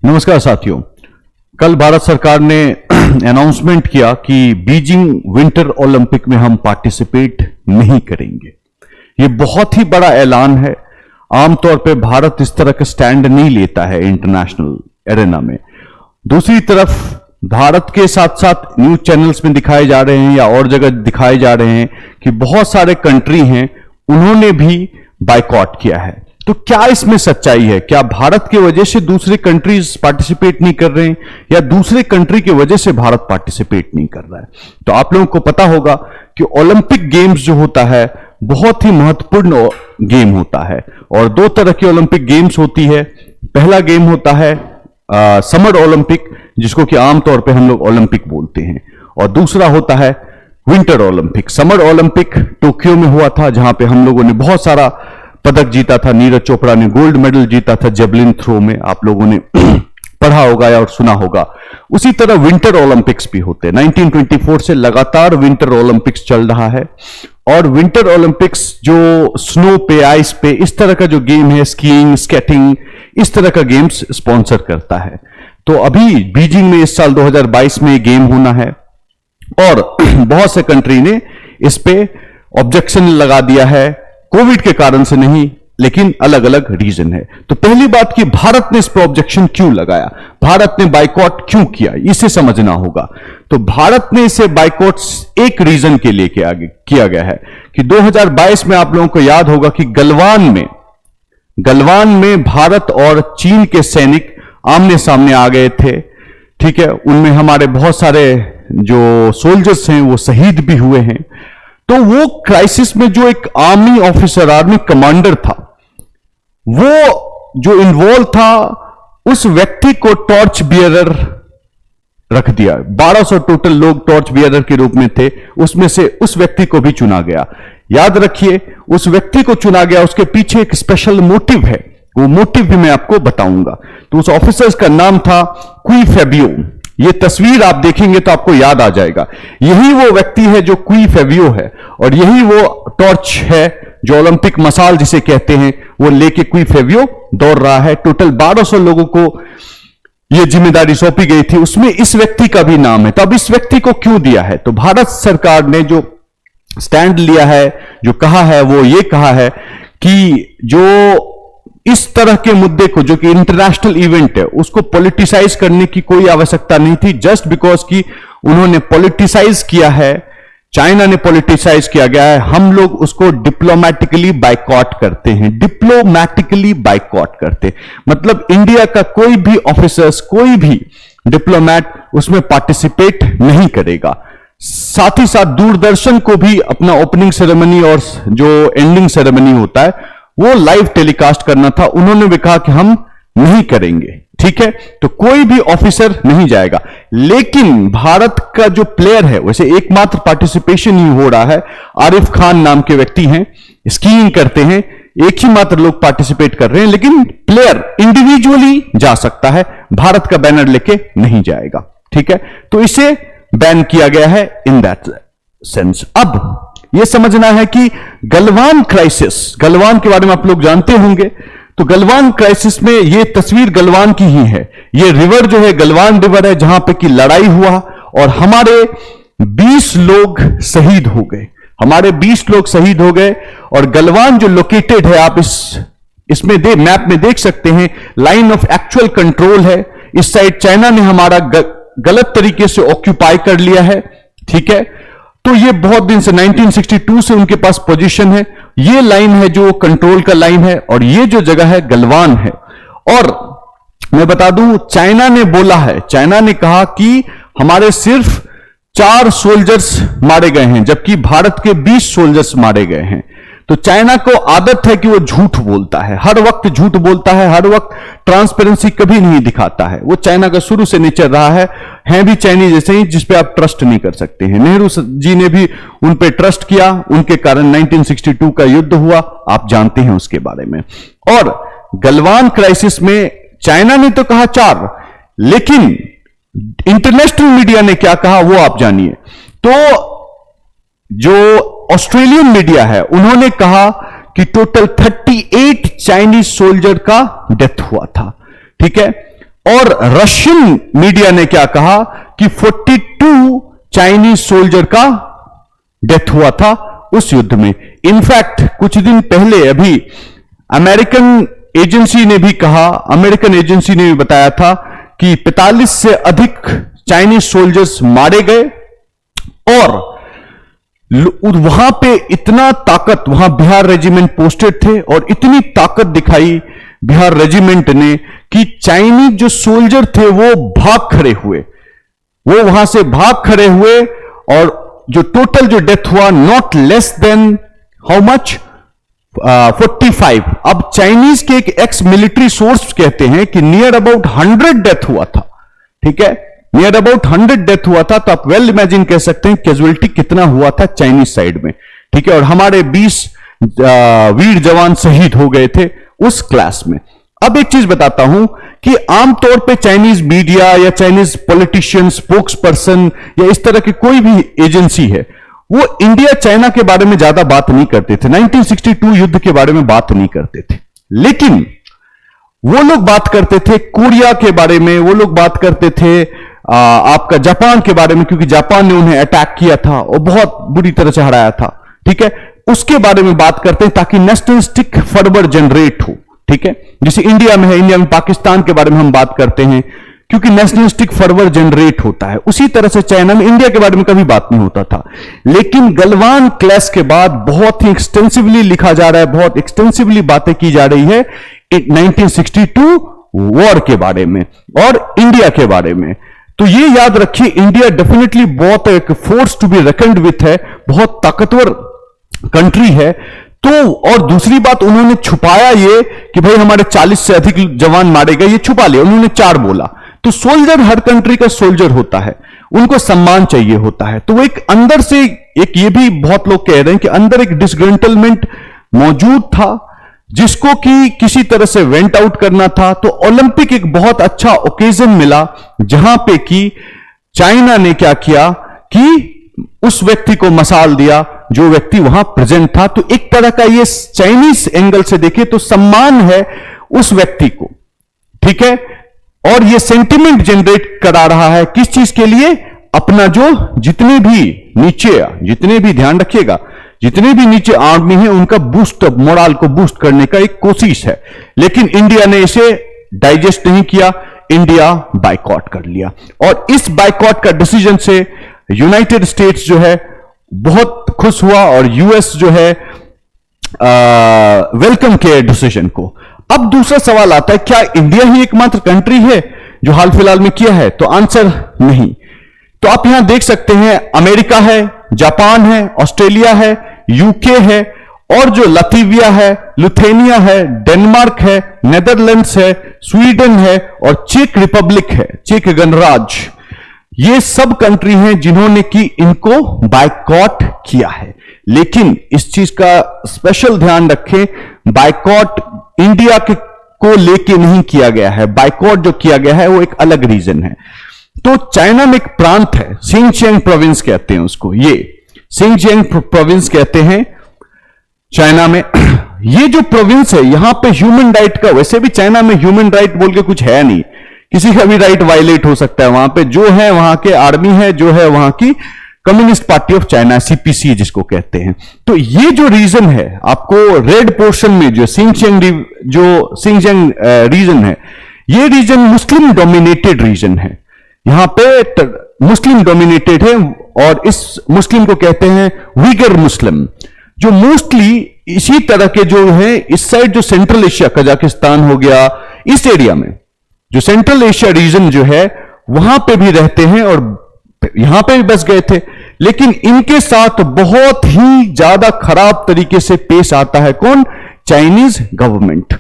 नमस्कार साथियों। कल भारत सरकार ने अनाउंसमेंट किया कि बीजिंग विंटर ओलंपिक में हम पार्टिसिपेट नहीं करेंगे। ये बहुत ही बड़ा ऐलान है। आमतौर पे भारत इस तरह का स्टैंड नहीं लेता है इंटरनेशनल एरेना में। दूसरी तरफ भारत के साथ साथ न्यूज चैनल्स में दिखाए जा रहे हैं या और जगह दिखाए जा रहे हैं कि बहुत सारे कंट्री हैं, उन्होंने भी बायकॉट किया है। तो क्या इसमें सच्चाई है? क्या भारत की वजह से दूसरे कंट्रीज पार्टिसिपेट नहीं कर रहे हैं या दूसरे कंट्री की वजह से भारत पार्टिसिपेट नहीं कर रहा है? तो आप लोगों को पता होगा कि ओलंपिक गेम्स जो होता है बहुत ही महत्वपूर्ण गेम होता है और दो तरह की ओलंपिक गेम्स होती है। पहला गेम होता है समर ओलंपिक, जिसको कि आमतौर पर हम लोग ओलंपिक बोलते हैं, और दूसरा होता है winter Olympic. Summer Olympic Tokyo में हुआ था, जहां पे हम लोगों ने बहुत सारा पदक जीता था। नीरज चोपड़ा ने गोल्ड मेडल जीता था जेवलिन थ्रो में, आप लोगों ने पढ़ा होगा या और सुना होगा। उसी तरह विंटर ओलंपिक्स भी होते हैं। 1924 से लगातार विंटर ओलंपिक्स चल रहा है और विंटर ओलंपिक्स जो स्नो पे, आइस पे, इस तरह का जो गेम है, स्कीइंग, स्केटिंग, इस तरह का गेम्स स्पॉन्सर करता है। तो अभी बीजिंग में इस साल 2022 में गेम होना है और बहुत से कंट्री ने इस पे ऑब्जेक्शन लगा दिया है, कोविड के कारण से नहीं, लेकिन अलग अलग रीजन है। तो पहली बात कि भारत ने इस पर ऑब्जेक्शन क्यों लगाया, भारत ने बाइकॉट क्यों किया, इसे समझना होगा। तो भारत ने इसे बाइकॉट एक रीजन के लिए किया गया है कि 2022 में आप लोगों को याद होगा कि गलवान में भारत और चीन के सैनिक आमने सामने आ गए थे। ठीक है, उनमें हमारे बहुत सारे जो सोल्जर्स हैं वो शहीद भी हुए हैं। तो वो क्राइसिस में जो एक आर्मी ऑफिसर, आर्मी कमांडर था, वो जो इन्वॉल्व था, उस व्यक्ति को टॉर्च बियरर रख दिया। 1200 टोटल लोग टॉर्च बियरर के रूप में थे, उसमें से उस व्यक्ति को भी चुना गया। याद रखिए, उस व्यक्ति को चुना गया, उसके पीछे एक स्पेशल मोटिव है, वो मोटिव भी मैं आपको बताऊंगा। तो उस ऑफिसर का नाम था क्वी फेबियो। ये तस्वीर आप देखेंगे तो आपको याद आ जाएगा, यही वो व्यक्ति है जो क्वी फेबियो है और यही वो टॉर्च है जो ओलंपिक मसाल जिसे कहते हैं, वो लेके क्वी फेबियो दौड़ रहा है। टोटल 1200 लोगों को यह जिम्मेदारी सौंपी गई थी, उसमें इस व्यक्ति का भी नाम है। तो अब इस व्यक्ति को क्यों दिया है? तो भारत सरकार ने जो स्टैंड लिया है, जो कहा है, वो ये कहा है कि जो इस तरह के मुद्दे को, जो कि इंटरनेशनल इवेंट है, उसको पॉलिटिसाइज करने की कोई आवश्यकता नहीं थी। जस्ट बिकॉज कि उन्होंने पॉलिटिसाइज किया है, चाइना ने पॉलिटिसाइज किया गया है, हम लोग उसको डिप्लोमैटिकली बाइकॉट करते हैं। डिप्लोमैटिकली बाइकॉट करते मतलब इंडिया का कोई भी ऑफिसर्स, कोई भी डिप्लोमैट उसमें पार्टिसिपेट नहीं करेगा। साथ ही साथ दूरदर्शन को भी अपना ओपनिंग सेरेमनी और जो एंडिंग सेरेमनी होता है वो लाइव टेलीकास्ट करना था, उन्होंने भी कहा कि हम नहीं करेंगे। ठीक है, तो कोई भी ऑफिसर नहीं जाएगा। लेकिन भारत का जो प्लेयर है, वैसे एकमात्र पार्टिसिपेशन ही हो रहा है, आरिफ खान नाम के व्यक्ति हैं, स्कीइंग करते हैं, एक ही मात्र लोग पार्टिसिपेट कर रहे हैं, लेकिन प्लेयर इंडिविजुअली जा सकता है, भारत का बैनर लेके नहीं जाएगा। ठीक है, तो इसे बैन किया गया है इन दैट सेंस। अब यह समझना है कि गलवान क्राइसिस, गलवान के बारे में आप लोग जानते होंगे। तो गलवान क्राइसिस में यह तस्वीर गलवान की ही है। यह रिवर जो है गलवान रिवर है, जहां पे कि लड़ाई हुआ और हमारे 20 लोग शहीद हो गए, हमारे 20 लोग शहीद हो गए। और गलवान जो लोकेटेड है, आप इसमें मैप में देख सकते हैं, लाइन ऑफ एक्चुअल कंट्रोल है। इस साइड चाइना ने हमारा गलत तरीके से ऑक्यूपाई कर लिया है। ठीक है, तो ये बहुत दिन से 1962 से उनके पास पोजीशन है। ये लाइन है जो कंट्रोल का लाइन है और ये जो जगह है गलवान है। और मैं बता दूं, चाइना ने बोला है, चाइना ने कहा कि हमारे सिर्फ 4 सोल्जर्स मारे गए हैं, जबकि भारत के 20 सोल्जर्स मारे गए हैं। तो चाइना को आदत है कि वो झूठ बोलता है, हर वक्त झूठ बोलता है, हर वक्त ट्रांसपेरेंसी कभी नहीं दिखाता है। वो चाइना का शुरू से नेचर रहा है भी चाइनीज जैसे ही, जिस पे आप ट्रस्ट नहीं कर सकते हैं। नेहरू जी ने भी उन पे ट्रस्ट किया, उनके कारण 1962 का युद्ध हुआ, आप जानते हैं उसके बारे में। और गलवान क्राइसिस में चाइना ने तो कहा 4, लेकिन इंटरनेशनल मीडिया ने क्या कहा वो आप जानिए। तो जो ऑस्ट्रेलियन मीडिया है, उन्होंने कहा कि टोटल 38 चाइनीज सोल्जर का डेथ हुआ था। ठीक है, और रशियन मीडिया ने क्या कहा कि 42 चाइनीज सोल्जर का डेथ हुआ था उस युद्ध में। इनफैक्ट कुछ दिन पहले अभी अमेरिकन एजेंसी ने भी कहा, अमेरिकन एजेंसी ने भी बताया था कि 45 से अधिक चाइनीज सोल्जर्स मारे गए और वहां पे इतना ताकत, वहां बिहार रेजिमेंट पोस्टेड थे और इतनी ताकत दिखाई बिहार रेजिमेंट ने कि चाइनीज जो सोल्जर थे वो भाग खड़े हुए, वो वहां से भाग खड़े हुए और जो टोटल जो डेथ हुआ not less than how much 45। अब चाइनीज के एक एक्स मिलिट्री सोर्स कहते हैं कि नियर अबाउट 100 डेथ हुआ था, ठीक है, नियर अबाउट 100 डेथ हुआ था। तो आप वेल इमेजिन कह सकते हैं कैजुअलिटी कितना हुआ था चाइनीज साइड में, ठीक है। और हमारे 20 वीर जवान शहीद हो गए थे उस क्लास में। अब एक चीज बताता हूं कि आमतौर पे चाइनीज मीडिया या चाइनीज पॉलिटिशियन, स्पोक्स पर्सन या इस तरह की कोई भी एजेंसी है, वो इंडिया चाइना के बारे में ज्यादा बात नहीं करते थे, 1962 युद्ध के बारे में बात नहीं करते थे। लेकिन वो लोग बात करते थे कोरिया के बारे में, वो लोग बात करते थे आपका जापान के बारे में, क्योंकि जापान ने उन्हें अटैक किया था और बहुत बुरी तरह से हराया था, ठीक है। उसके बारे में बात करते हैं ताकि नेशनलिस्टिक फर्वर जनरेट हो, ठीक है। जैसे इंडिया में है, इंडिया में पाकिस्तान के बारे में हम बात करते हैं क्योंकि नेशनलिस्टिक फर्वर जनरेट होता है। उसी तरह से चाइना में इंडिया के बारे में कभी बात नहीं होता था। लेकिन गलवान क्लैश के बाद बहुत ही एक्सटेंसिवली लिखा जा रहा है, बहुत एक्सटेंसिवली बातें की जा रही है 1962 वॉर के बारे में और इंडिया के बारे में। तो ये याद रखिए, इंडिया डेफिनेटली बहुत एक फोर्स टू बी रेकन्ड विथ है, बहुत ताकतवर कंट्री है। तो और दूसरी बात, उन्होंने छुपाया ये कि भाई हमारे 40 से अधिक जवान मारे गए, ये छुपा लिया, उन्होंने 4 बोला। तो सोल्जर, हर कंट्री का सोल्जर होता है, उनको सम्मान चाहिए होता है। तो वो एक अंदर से एक, ये भी बहुत लोग कह रहे हैं कि अंदर एक डिसग्रंटलमेंट मौजूद था जिसको कि किसी तरह से वेंट आउट करना था। तो ओलंपिक एक बहुत अच्छा ओकेजन मिला जहां पे कि चाइना ने क्या किया कि उस व्यक्ति को मसाल दिया जो व्यक्ति वहां प्रेजेंट था। तो एक तरह का ये चाइनीज एंगल से देखे तो सम्मान है उस व्यक्ति को, ठीक है। और ये सेंटिमेंट जनरेट करा रहा है किस चीज के लिए, अपना जो जितने भी ध्यान रखिएगा, जितने भी नीचे आर्मी है उनका बूस्ट, मोरल को बूस्ट करने का एक कोशिश है। लेकिन इंडिया ने इसे डाइजेस्ट नहीं किया, इंडिया बाइकॉट कर लिया। और इस बाइकॉट का डिसीजन से यूनाइटेड स्टेट्स जो है बहुत खुश हुआ और यूएस जो है वेलकम किया डिसीजन को। अब दूसरा सवाल आता है, क्या इंडिया ही एकमात्र कंट्री है जो हाल फिलहाल में किया है? तो आंसर नहीं। तो आप यहां देख सकते हैं अमेरिका है, जापान है, ऑस्ट्रेलिया है, यूके है और जो लतीविया है, लिथुआनिया है, डेनमार्क है, नेदरलैंड्स है, स्वीडन है और चेक रिपब्लिक है, चेक गणराज्य। ये सब कंट्री हैं जिन्होंने कि इनको बाइकॉट किया है। लेकिन इस चीज का स्पेशल ध्यान रखें, बाइकॉट इंडिया को लेके नहीं किया गया है। बाइकॉट जो किया गया है वो एक अलग रीजन है। तो चाइना में एक प्रांत है, सिंगजियांग प्रोविंस कहते हैं उसको, ये सिंगजियांग प्रोविंस कहते हैं चाइना में। ये जो प्रोविंस है यहां पे ह्यूमन राइट का, वैसे भी चाइना में ह्यूमन राइट बोल के कुछ है नहीं, किसी का भी राइट वायलेट हो सकता है। वहां पे जो है वहां के आर्मी है, जो है वहां की communist party of China, CPC जिसको कहते हैं। तो ये जो रीजन है आपको रेड पोर्शन में जो सिंगजियांग रीजन है, ये रीजन मुस्लिम डोमिनेटेड रीजन है। यहां पे मुस्लिम डोमिनेटेड है और इस मुस्लिम को कहते हैं उइगर मुस्लिम, जो मोस्टली इसी तरह के जो है इस साइड जो सेंट्रल एशिया, कजाकिस्तान हो गया, इस एरिया में जो सेंट्रल एशिया रीजन जो है वहां पे भी रहते हैं और यहां पे भी बस गए थे। लेकिन इनके साथ बहुत ही ज्यादा खराब तरीके से पेश आता है कौन? Chinese government.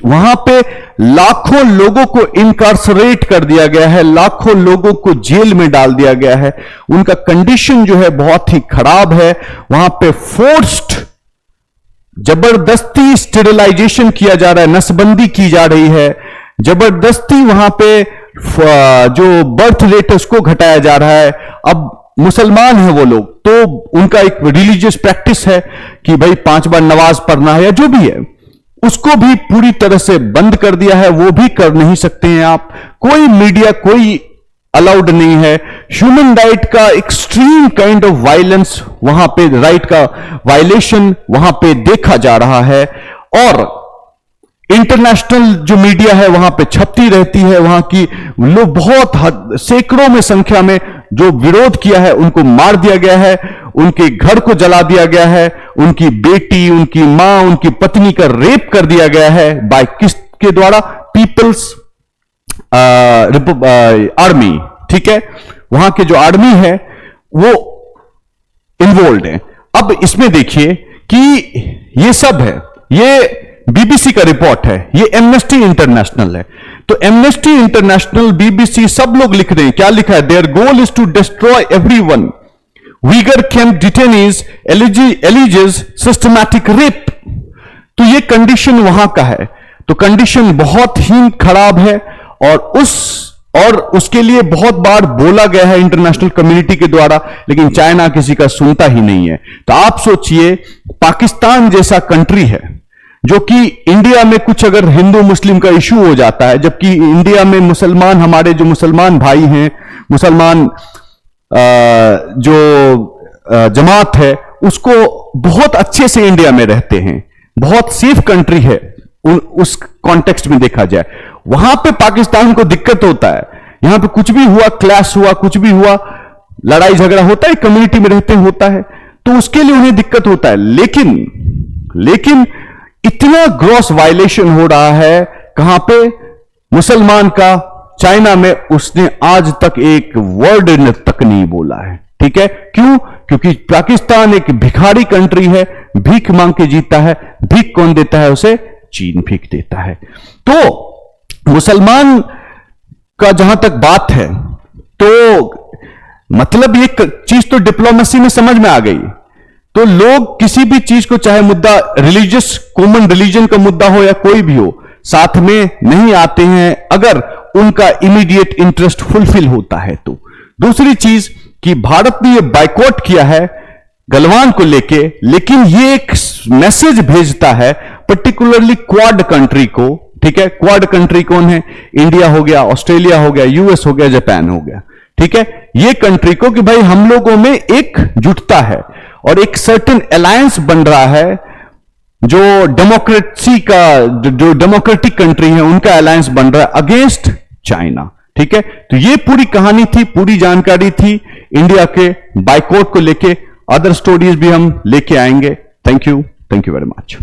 वहां पे लाखों लोगों को इनकार्सरेट कर दिया गया है, लाखों लोगों को जेल में डाल दिया गया है। उनका कंडीशन जो है बहुत ही खराब है। वहां पे फोर्स्ड जबरदस्ती स्टेरिलाइजेशन किया जा रहा है, नसबंदी की जा रही है, जबरदस्ती वहां पे जो बर्थ रेट है उसको घटाया जा रहा है। अब मुसलमान हैं वो लोग, तो उनका एक रिलीजियस प्रैक्टिस है कि भाई 5 बार नमाज पढ़ना है या जो भी है, उसको भी पूरी तरह से बंद कर दिया है, वो भी कर नहीं सकते हैं आप। कोई मीडिया कोई अलाउड नहीं है। ह्यूमन राइट का एक्सट्रीम काइंड ऑफ वायलेंस वहां पे, राइट का वायलेशन वहां पे देखा जा रहा है। और इंटरनेशनल जो मीडिया है वहां पे छपती रहती है, वहां की लोग बहुत सैकड़ों में संख्या में जो विरोध किया है उनको मार दिया गया है, उनके घर को जला दिया गया है, उनकी बेटी, उनकी मां, उनकी पत्नी का रेप कर दिया गया है बाय किसके द्वारा? पीपल्स आर्मी, ठीक है। वहां के जो आर्मी है वो इन्वॉल्व है। अब इसमें देखिए कि ये सब है, ये बीबीसी का रिपोर्ट है, ये एमनेस्टी इंटरनेशनल है। तो एमनेस्टी इंटरनेशनल, बीबीसी, सब लोग लिख रहे हैं। क्या लिखा है? Their goal is to destroy everyone, Uyghur camp detainees alleges systematic rape. तो ये कंडीशन वहां का है। तो कंडीशन बहुत ही खराब है और उसके लिए बहुत बार बोला गया है इंटरनेशनल कम्युनिटी के द्वारा, लेकिन चाइना किसी का सुनता ही नहीं है। तो आप सोचिए, पाकिस्तान जैसा कंट्री है जो कि इंडिया में कुछ अगर हिंदू मुस्लिम का इशू हो जाता है, जबकि इंडिया में मुसलमान, हमारे जो मुसलमान भाई हैं, मुसलमान जो जमात है, उसको बहुत अच्छे से इंडिया में रहते हैं, बहुत सेफ कंट्री है उस कॉन्टेक्स्ट में देखा जाए। वहां पे पाकिस्तान को दिक्कत होता है, यहां पे कुछ भी हुआ, क्लैश हुआ, कुछ भी हुआ, लड़ाई झगड़ा होता है, कम्युनिटी में रहते होता है, तो उसके लिए उन्हें दिक्कत होता है। लेकिन इतना ग्रॉस वायलेशन हो रहा है कहां पे? मुसलमान का। चाइना में उसने आज तक एक वर्ड तक नहीं बोला है, ठीक है। क्यों? क्योंकि पाकिस्तान एक भिखारी कंट्री है, भीख मांग के जीता है। भीख कौन देता है उसे? चीन भीख देता है। तो मुसलमान का जहां तक बात है, तो मतलब ये चीज तो डिप्लोमेसी में समझ में आ गई। तो लोग किसी भी चीज को, चाहे मुद्दा रिलीजियस, कॉमन रिलीजन का मुद्दा हो या कोई भी हो, साथ में नहीं आते हैं अगर उनका इमीडिएट इंटरेस्ट फुलफिल होता है। तो दूसरी चीज कि भारत ने ये बाइकॉट किया है गलवान को लेके, लेकिन ये एक मैसेज भेजता है पर्टिकुलरली क्वाड कंट्री को, ठीक है। क्वाड कंट्री कौन है? इंडिया हो गया, ऑस्ट्रेलिया हो गया, यूएस हो गया, जापान हो गया, ठीक है। ये कंट्री को कि भाई हम लोगों में एक जुटता है और एक सर्टेन अलायंस बन रहा है, जो डेमोक्रेसी का, जो डेमोक्रेटिक कंट्री है उनका अलायंस बन रहा है अगेंस्ट चाइना, ठीक है। तो ये पूरी कहानी थी, पूरी जानकारी थी इंडिया के बाइकॉट को लेके। अदर स्टोरीज भी हम लेके आएंगे। Thank you very much.